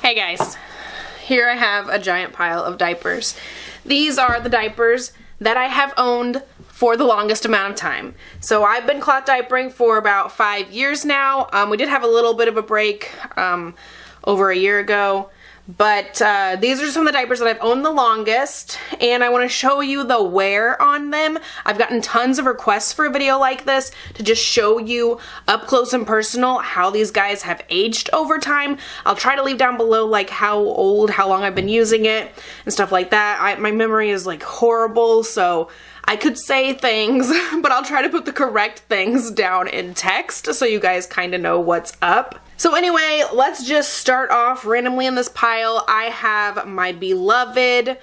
Hey guys, here I have a giant pile of diapers. These are the diapers that I have owned for the longest amount of time. So I've been cloth diapering for about 5 years now. We did have a little bit of a break over a year ago. But these are some of the diapers that I've owned the longest, and I want to show you the wear on them. I've gotten tons of requests for a video like this to just show you up close and personal how these guys have aged over time. I'll try to leave down below like how old, how long I've been using it and stuff like that. My memory is like horrible, so I could say things, but I'll try to put the correct things down in text so you guys kind of know what's up. So anyway, let's just start off randomly in this pile. I have my beloved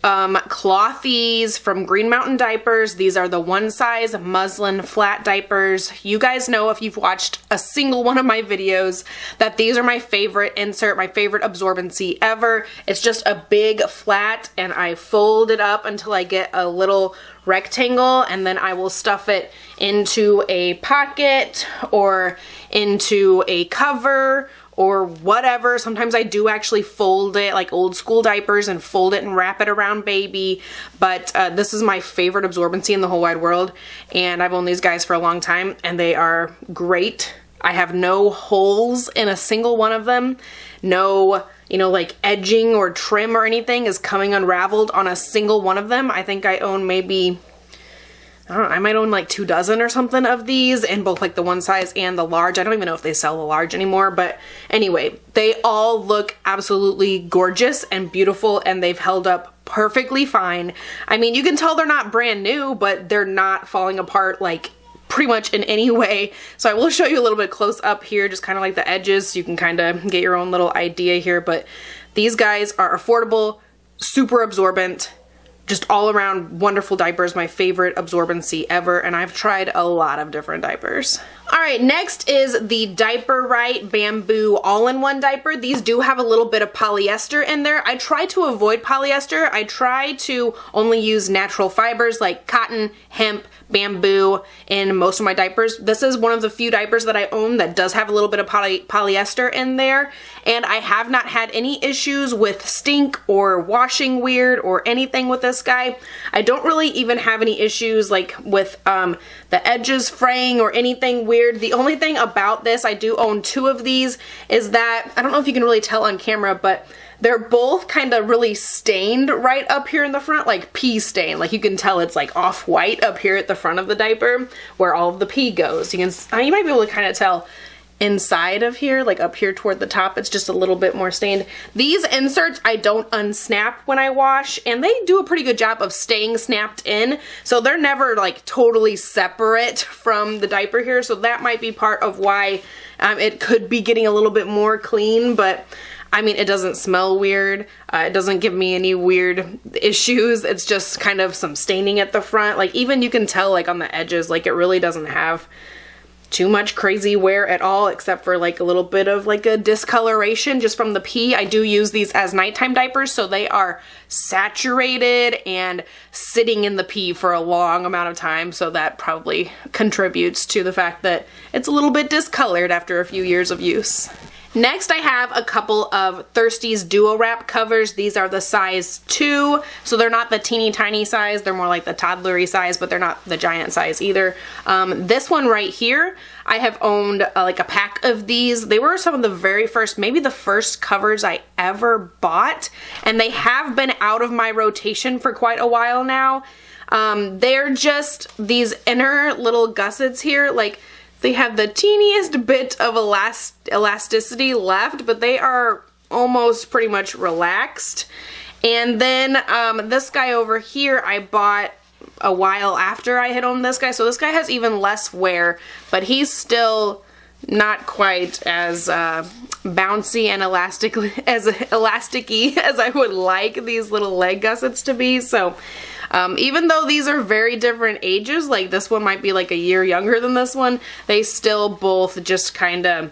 Cloth-eez from Green Mountain Diapers. These are the one size muslin flat diapers. You guys know if you've watched a single one of my videos that these are my favorite insert, my favorite absorbency ever. It's just a big flat and I fold it up until I get a little rectangle, and then I will stuff it into a pocket or into a cover or whatever. Sometimes I do actually fold it like old school diapers and fold it and wrap it around baby, but this is my favorite absorbency in the whole wide world, and I've owned these guys for a long time and they are great. I have no holes in a single one of them. No, you know, like edging or trim or anything is coming unraveled on a single one of them. I think I own maybe, I don't know, I might own like 24 or something of these in both like the one size and the large. I don't even know if they sell the large anymore, but anyway, they all look absolutely gorgeous and beautiful, and they've held up perfectly fine. I mean, you can tell they're not brand new, but they're not falling apart like pretty much in any way. So I will show you a little bit close up here, just kind of like the edges, so you can kind of get your own little idea here. But these guys are affordable, super absorbent, just all around wonderful diapers, my favorite absorbency ever, and I've tried a lot of different diapers. Alright, next is the Diaper Rite Bamboo All-in-One Diaper. These do have a little bit of polyester in there. I try to avoid polyester. I try to only use natural fibers like cotton, hemp, bamboo in most of my diapers. This is one of the few diapers that I own that does have a little bit of polyester in there, and I have not had any issues with stink or washing weird or anything with this guy. I don't really even have any issues like with the edges fraying or anything weird. The only thing about this, I do own 2 of these, is that, I don't know if you can really tell on camera, but they're both kind of really stained right up here in the front, like pee stain. Like you can tell it's like off-white up here at the front of the diaper where all of the pee goes. You might be able to kind of tell inside of here, like up here toward the top, it's just a little bit more stained. These inserts I don't unsnap when I wash, and they do a pretty good job of staying snapped in, so they're never like totally separate from the diaper here, so that might be part of why it could be getting a little bit more clean. But I mean, it doesn't smell weird. It doesn't give me any weird issues. It's just kind of some staining at the front. Like even you can tell like on the edges, like it really doesn't have too much crazy wear at all, except for like a little bit of like a discoloration just from the pee. I do use these as nighttime diapers, so they are saturated and sitting in the pee for a long amount of time, so that probably contributes to the fact that it's a little bit discolored after a few years of use. Next, I have a couple of Thirsties Duo Wrap covers. These are the size 2, so they're not the teeny tiny size, they're more like the toddlery size, but they're not the giant size either. This one right here, I have owned like a pack of these. They were some of the very first, maybe the first covers I ever bought, and they have been out of my rotation for quite a while now. They're just these inner little gussets here, like they have the teeniest bit of elasticity left, but they are almost pretty much relaxed. And then this guy over here I bought a while after I had owned this guy, so this guy has even less wear, but he's still not quite as bouncy and elasticy as I would like these little leg gussets to be. So even though these are very different ages, like this one might be like a year younger than this one, they still both just kind of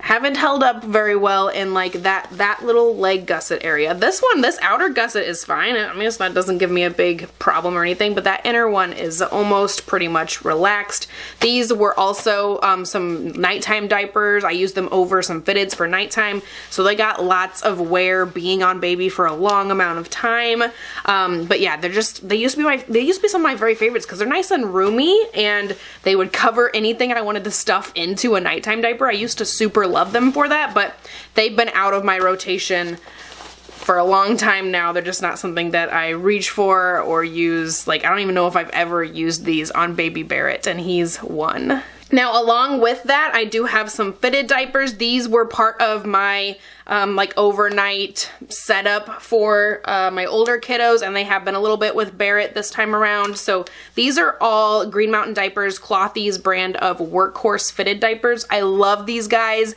haven't held up very well in like that little leg gusset area. This one, this outer gusset is fine. I mean, that doesn't give me a big problem or anything, but that inner one is almost pretty much relaxed. These were also some nighttime diapers. I used them over some fitteds for nighttime, so they got lots of wear being on baby for a long amount of time. But yeah, they used to be some of my very favorites because they're nice and roomy, and they would cover anything I wanted to stuff into a nighttime diaper. I used to super love them for that, but they've been out of my rotation for a long time now. They're just not something that I reach for or use. Like, I don't even know if I've ever used these on baby Barrett, and he's one. Now, along with that, I do have some fitted diapers. These were part of my like overnight setup for my older kiddos, and they have been a little bit with Barrett this time around. So these are all Green Mountain Diapers, Cloth-eez brand of workhorse fitted diapers. I love these guys,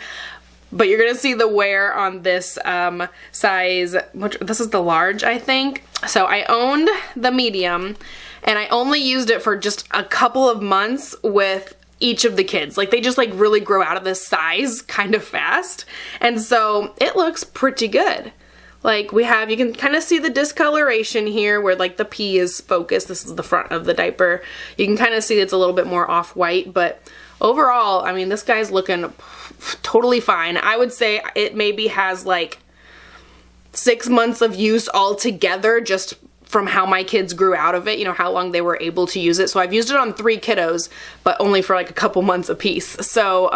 but you're gonna see the wear on this size, which this is the large, I think. So I owned the medium, and I only used it for just a couple of months with each of the kids. Like, they just like really grow out of this size kind of fast, and so it looks pretty good. Like, you can kind of see the discoloration here where like the P is focused. This is the front of the diaper. You can kind of see it's a little bit more off-white, but overall, I mean, this guy's looking totally fine. I would say it maybe has like 6 months of use altogether, just from how my kids grew out of it, you know, how long they were able to use it. So I've used it on 3 kiddos, but only for like a couple months apiece. So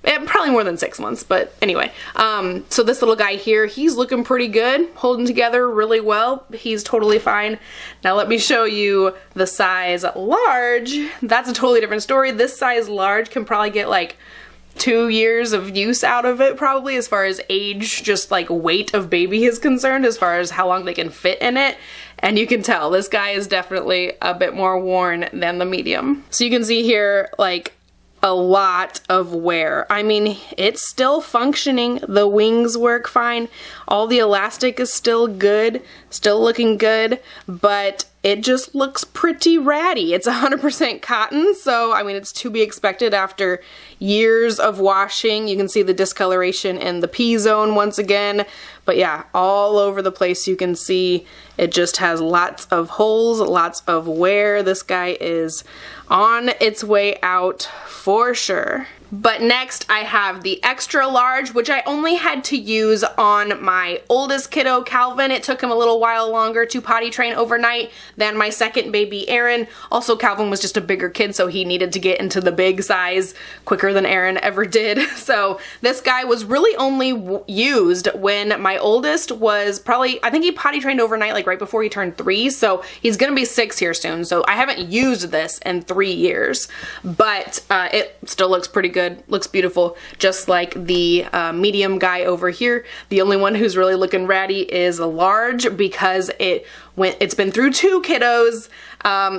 probably more than 6 months, but anyway. So this little guy here, he's looking pretty good, holding together really well. He's totally fine. Now let me show you the size large. That's a totally different story. This size large can probably get like 2 years of use out of it, probably, as far as age, just like weight of baby is concerned, as far as how long they can fit in it. And you can tell this guy is definitely a bit more worn than the medium. So you can see here like a lot of wear. I mean, it's still functioning. The wings work fine. All the elastic is still good, still looking good, but it just looks pretty ratty. It's 100% cotton, so I mean, it's to be expected after years of washing. You can see the discoloration in the P zone once again, but yeah, all over the place you can see it just has lots of holes, lots of wear. This guy is on its way out for sure. But next I have the extra large, which I only had to use on my oldest kiddo, Calvin. It took him a little while longer to potty train overnight than my second baby, Aaron. Also, Calvin was just a bigger kid, so he needed to get into the big size quicker than Aaron ever did. So this guy was really only used when my oldest was probably, I think he potty trained overnight like right before he turned 3, so he's gonna be 6 here soon. So I haven't used this in 3 years, but it still looks pretty good. Looks beautiful, just like the medium guy over here. The only one who's really looking ratty is a large, because it's been through 2 kiddos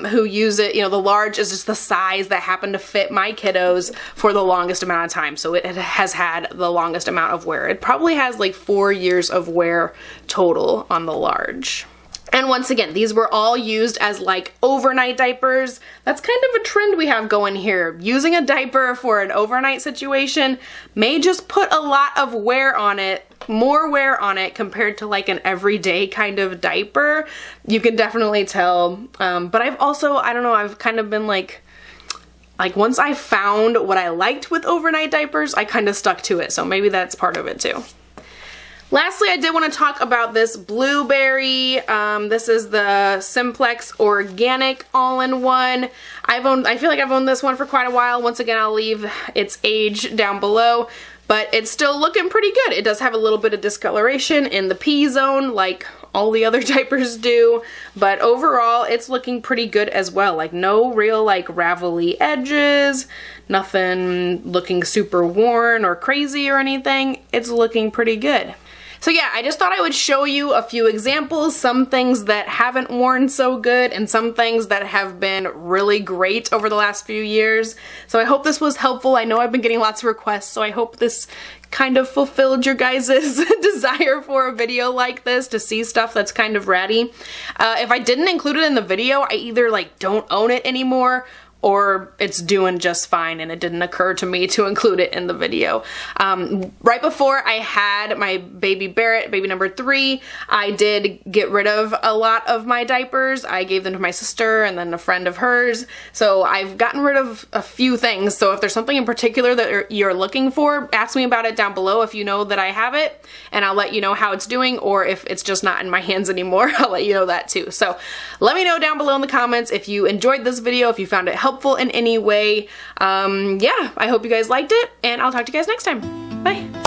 who use it. You know, the large is just the size that happened to fit my kiddos for the longest amount of time, so it has had the longest amount of wear. It probably has like 4 years of wear total on the large. And once again, these were all used as like overnight diapers. That's kind of a trend we have going here. Using a diaper for an overnight situation may just put a lot of wear on it, more wear on it compared to like an everyday kind of diaper. You can definitely tell. But I've also, I don't know, I've kind of been like once I found what I liked with overnight diapers, I kind of stuck to it. So maybe that's part of it too. Lastly, I did want to talk about this blueberry. This is the Simplex Organic All-in-One. I feel like I've owned this one for quite a while. Once again, I'll leave its age down below, but it's still looking pretty good. It does have a little bit of discoloration in the P zone, like all the other diapers do, but overall, it's looking pretty good as well. Like, no real like ravelly edges, nothing looking super worn or crazy or anything. It's looking pretty good. So yeah, I just thought I would show you a few examples, some things that haven't worn so good and some things that have been really great over the last few years. So I hope this was helpful. I know I've been getting lots of requests, so I hope this kind of fulfilled your guys' desire for a video like this, to see stuff that's kind of ratty. If I didn't include it in the video, I either like don't own it anymore, or it's doing just fine and it didn't occur to me to include it in the video. Right before I had my baby Barrett, baby number 3, I did get rid of a lot of my diapers. I gave them to my sister and then a friend of hers. So I've gotten rid of a few things. So if there's something in particular that you're looking for, ask me about it down below if you know that I have it, and I'll let you know how it's doing, or if it's just not in my hands anymore, I'll let you know that too. So let me know down below in the comments if you enjoyed this video, if you found it helpful in any way. Yeah, I hope you guys liked it, and I'll talk to you guys next time. Bye.